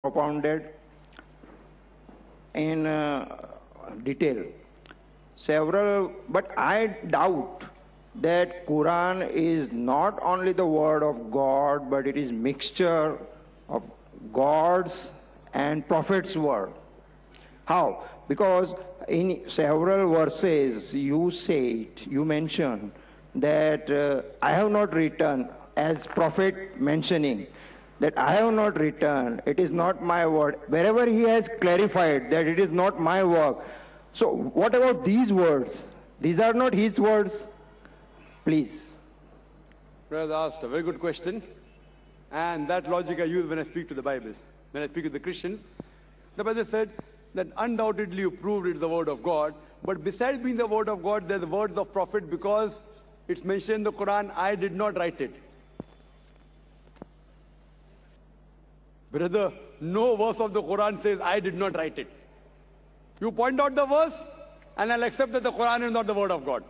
propounded in detail. But I doubt that Quran is not only the word of God, but it is mixture of God's and Prophet's word. How? Because in several verses you mention that I have not written, as Prophet mentioning, that I have not written, it is not my word. Wherever he has clarified that it is not my work. So what about these words? These are not his words. Please. Brother asked a very good question. And that logic I use when I speak to the Bible. When I speak to the Christians, the brother said that undoubtedly you proved it's the word of God. But besides being the word of God, there's the words of Prophet because it's mentioned in the Quran, I did not write it. Brother, no verse of the Quran says, I did not write it. You point out the verse, and I'll accept that the Quran is not the word of God.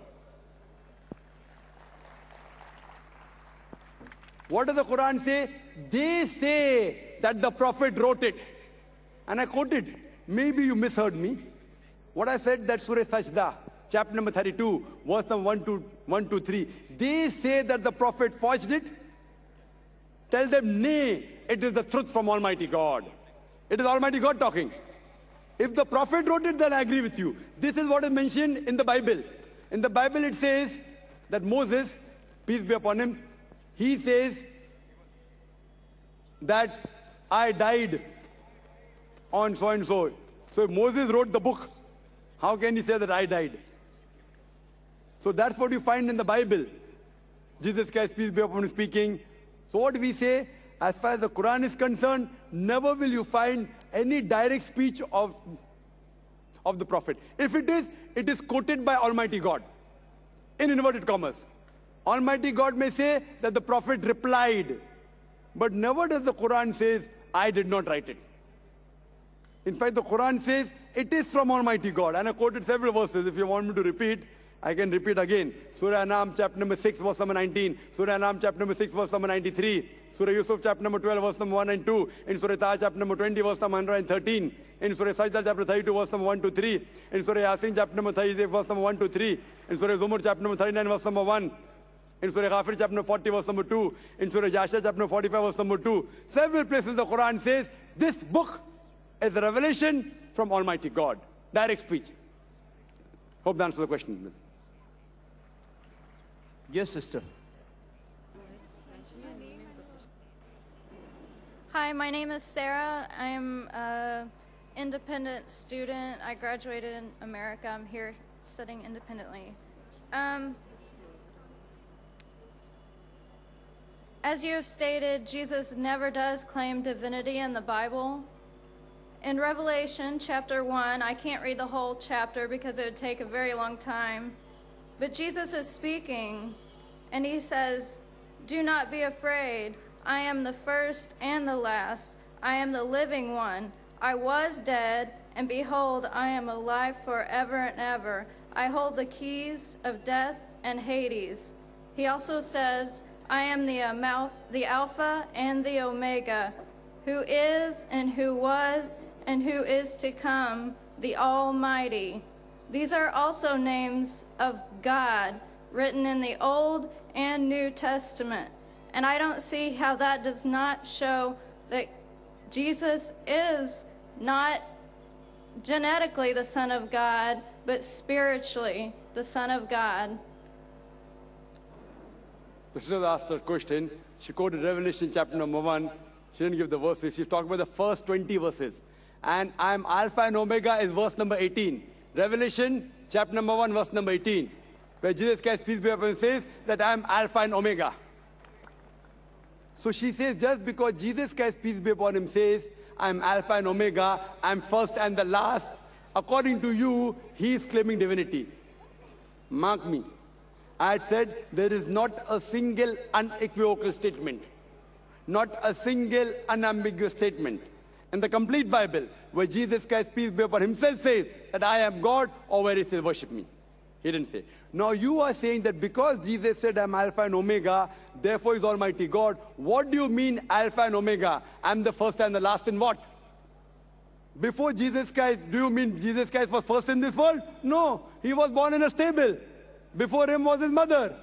What does the Quran say? They say that the Prophet wrote it. And I quoted. Maybe you misheard me. What I said, that Surah Sajda, chapter number 32, verse number 1 to 3. They say that the Prophet forged it. Tell them, nay, it is the truth from Almighty God. It is Almighty God talking. If the Prophet wrote it, then I agree with you. This is what is mentioned in the Bible. In the Bible it says that Moses, peace be upon him, he says that I died on so and so. So if Moses wrote the book, how can he say that I died? So that's what you find in the Bible. Jesus Christ, peace be upon him, speaking. So what we say, as far as the Quran is concerned, never will you find any direct speech of the Prophet. If it is quoted by Almighty God, in inverted commas. Almighty God may say that the Prophet replied, but never does the Quran says, I did not write it. In fact, the Quran says, it is from Almighty God. And I quoted several verses. If you want me to repeat, I can repeat again. Surah Anam, chapter number 6, verse number 19. Surah Anam, chapter number 6, verse number 93. Surah Yusuf, chapter number 12, verse number 1 and 2. In Surah Taha, chapter number 20, verse number 113. In Surah Sajda, chapter 32, verse number 1 to 3. In Surah Yasin, chapter number 38, verse number 1 to 3. In Surah Zumur, chapter number 39, verse number 1. In Surah Ghafir, chapter number 40, verse number 2. In Surah Jasha, chapter number 45, verse number 2. Several places the Quran says, this book is a revelation from Almighty God. Direct speech. Hope that answers the question. Yes, sister. Hi, my name is Sarah. I'm an independent student. I graduated in America. I'm here studying independently. As you have stated, Jesus never does claim divinity in the Bible. In Revelation chapter 1, I can't read the whole chapter because it would take a very long time, but Jesus is speaking, and he says, do not be afraid. I am the first and the last. I am the living one. I was dead, and behold, I am alive forever and ever. I hold the keys of death and Hades. He also says, I am the Alpha and the Omega, who is and who was and who is to come, the Almighty. These are also names of God written in the Old and New Testament. And I don't see how that does not show that Jesus is not genetically the Son of God, but spiritually the Son of God. The sister asked her question. She quoted Revelation chapter number 1. She didn't give the verses. She's talking about the first 20 verses. And I'm Alpha and Omega is verse number 18. Revelation chapter number 1, verse number 18. Where Jesus Christ, peace be upon him, says that I'm Alpha and Omega. So she says, just because Jesus Christ, peace be upon him, says, I'm Alpha and Omega, I'm first and the last, according to you, he is claiming divinity. Mark me. I had said there is not a single unequivocal statement, not a single unambiguous statement in the complete Bible where Jesus Christ, peace be upon himself, says that I am God, or where he says, worship me. He didn't say. Now you are saying that because Jesus said I'm Alpha and Omega, therefore is Almighty God. What do you mean Alpha and Omega? I'm the first and the last in what? Before Jesus Christ, do you mean Jesus Christ was first in this world? No, he was born in a stable. Before him was his mother.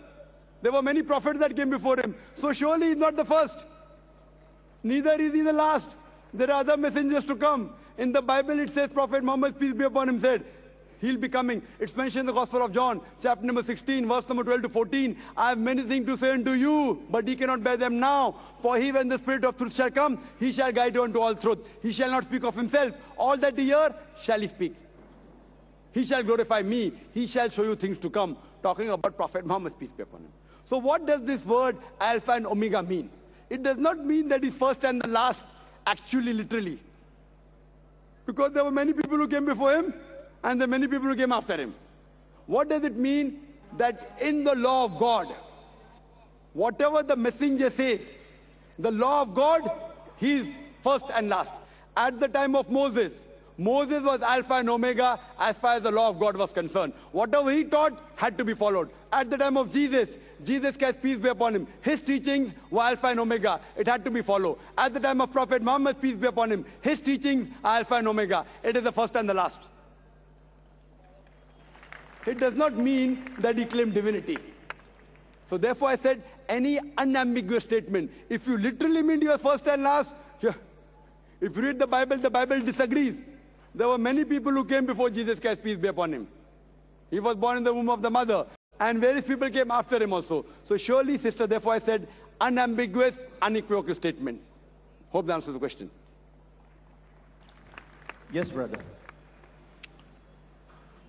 There were many prophets that came before him. So surely he's not the first. Neither is he the last. There are other messengers to come. In the Bible it says Prophet Muhammad, peace be upon him, said, he'll be coming. It's mentioned in the Gospel of John, chapter number 16, verse number 12 to 14. I have many things to say unto you, but ye cannot bear them now. For he, when the Spirit of truth shall come, he shall guide you unto all truth. He shall not speak of himself. All that ye hear shall he speak. He shall glorify me. He shall show you things to come. Talking about Prophet Muhammad, peace be upon him. So what does this word Alpha and Omega mean? It does not mean that he's first and the last, actually, literally. Because there were many people who came before him, and there are many people who came after him. What does it mean? That in the law of God, whatever the messenger says, the law of God, he is first and last. At the time of Moses, Moses was Alpha and Omega as far as the law of God was concerned. Whatever he taught had to be followed. At the time of Jesus, Jesus Christ, peace be upon him, his teachings were Alpha and Omega. It had to be followed. At the time of Prophet Muhammad, peace be upon him, his teachings are Alpha and Omega. It is the first and the last. It does not mean that he claimed divinity. So therefore I said, any unambiguous statement, if you literally mean he was first and last, if you read the Bible disagrees. There were many people who came before Jesus Christ, peace be upon him. He was born in the womb of the mother. And various people came after him also. So surely, sister, therefore I said, unambiguous, unequivocal statement. Hope that answers the question. Yes, brother.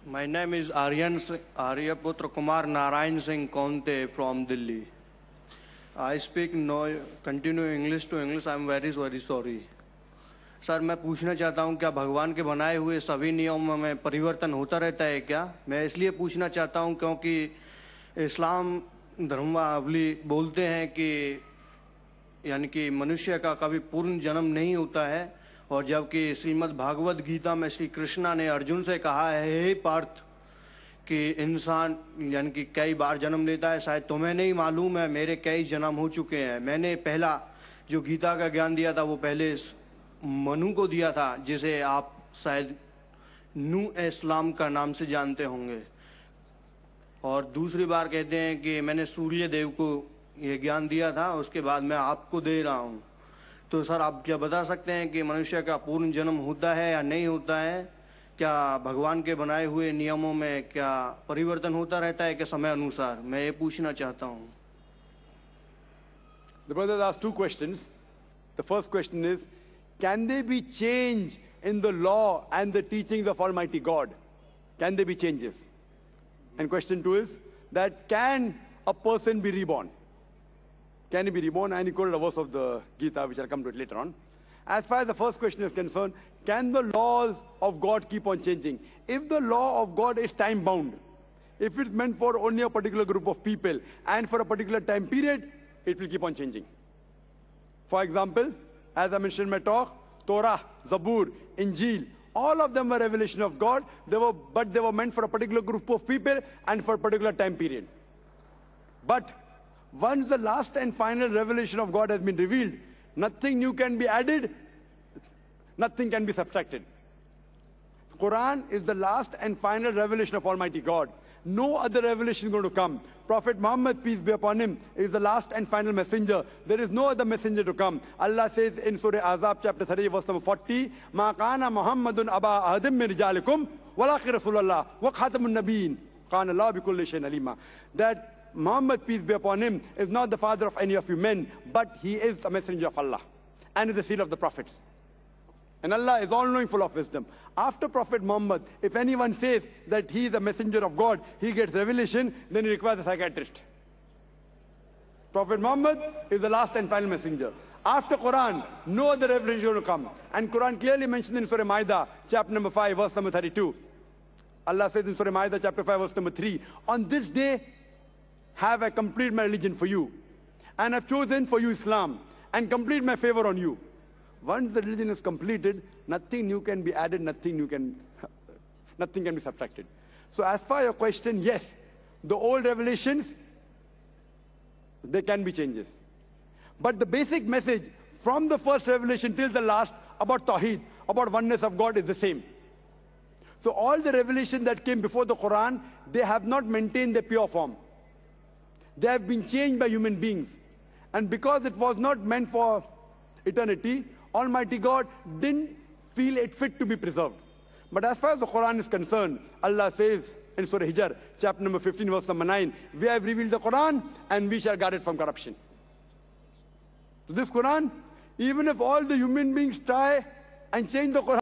My name is Aryaputra Kumar Narayan Singh Konte from Delhi. I speak continue English to English. I am very sorry. Sir मैं पूछना चाहता हूं क्या भगवान के बनाए हुए सभी नियमों में परिवर्तन होता रहता है क्या? मैं इसलिए पूछना चाहता हूं क्योंकि इस्लाम धर्मावली बोलते हैं कि यानी कि मनुष्य का कभी पूर्ण जन्म नहीं होता है, और जबकि श्रीमद् भागवत गीता में श्री कृष्णा ने अर्जुन से कहा है, हे पार्थ, कि इंसान यानी कि कई बार जन्म लेता है, शायद तुम्हें नहीं मालूम है, मेरे कई जन्म हो चुके हैं। मैंने पहला जो गीता का ज्ञान दिया था वो पहले मनु को दिया था, जिसे आप शायद नू इस्लाम का नाम से जानते होंगे, और दूसरी बार कहते हैं कि मैंने सूर्य देव को ये ज्ञान दिया था, उसके बाद मैं आपको दे रहा हूँ। तो सर आप क्या बता सकते हैं कि मनुष्य का पूर्ण जन्म होता है या नहीं होता है? क्या भगवान के बनाए हुए नियमों में क्या परिवर्तन होता रहता है कि समय अनुसार? मैं ये पूछना चाहता हूँ। The brothers asked two questions. The first question is, can there be change in the law and the teachings of Almighty God? Can there be changes? And question two is that can a person be reborn? Can he be reborn? And he quoted a verse of the Gita, which I'll come to it later on. As far as the first question is concerned, can the laws of God keep on changing? If the law of God is time-bound, if it's meant for only a particular group of people and for a particular time period, it will keep on changing. For example, as I mentioned in my talk, Torah, Zabur, Injil, all of them were revelation of God, but they were meant for a particular group of people and for a particular time period. But once the last and final revelation of God has been revealed, nothing new can be added, nothing can be subtracted. Quran is the last and final revelation of Almighty God. No other revelation is going to come. Prophet Muhammad, peace be upon him, is the last and final messenger. There is no other messenger to come. Allah says in Surah Azab, chapter 30, verse number 40, مَا كَانَ مُحَمَّدٌ أَبَا أَحَدٍ مِّن رِجَالِكُمْ وَلَٰكِنَّ رَسُولَ اللَّهِ وَخَاتَمُ النَّبِيِّينَ كَانَ اللَّهُ بِكُلِّ شَيْءٍ عَلِيمًا. That Muhammad, peace be upon him, is not the father of any of you men, but he is the messenger of Allah and is the seal of the prophets. And Allah is all-knowing, full of wisdom. After Prophet Muhammad, if anyone says that he is a messenger of God, he gets revelation, then he requires a psychiatrist. Prophet Muhammad is the last and final messenger. After Quran, no other revelation will come. And Quran clearly mentioned in Surah Ma'idah, chapter number 5, verse number 32. Allah says in Surah Ma'idah, chapter 5, verse number 3, on this day have I completed my religion for you, and I've chosen for you Islam, and complete my favor on you. Once the religion is completed, nothing new can be added, nothing can be subtracted. So as far as your question, yes, the old revelations, there can be changes. But the basic message from the first revelation till the last about Tawheed, about oneness of God is the same. So all the revelation that came before the Quran, they have not maintained their pure form. They have been changed by human beings. And because it was not meant for eternity, Almighty God didn't feel it fit to be preserved. But as far as the Quran is concerned, Allah says in Surah Hijr, chapter number 15, verse number 9, we have revealed the Quran and we shall guard it from corruption. So this Quran, even if all the human beings try and change the Quran,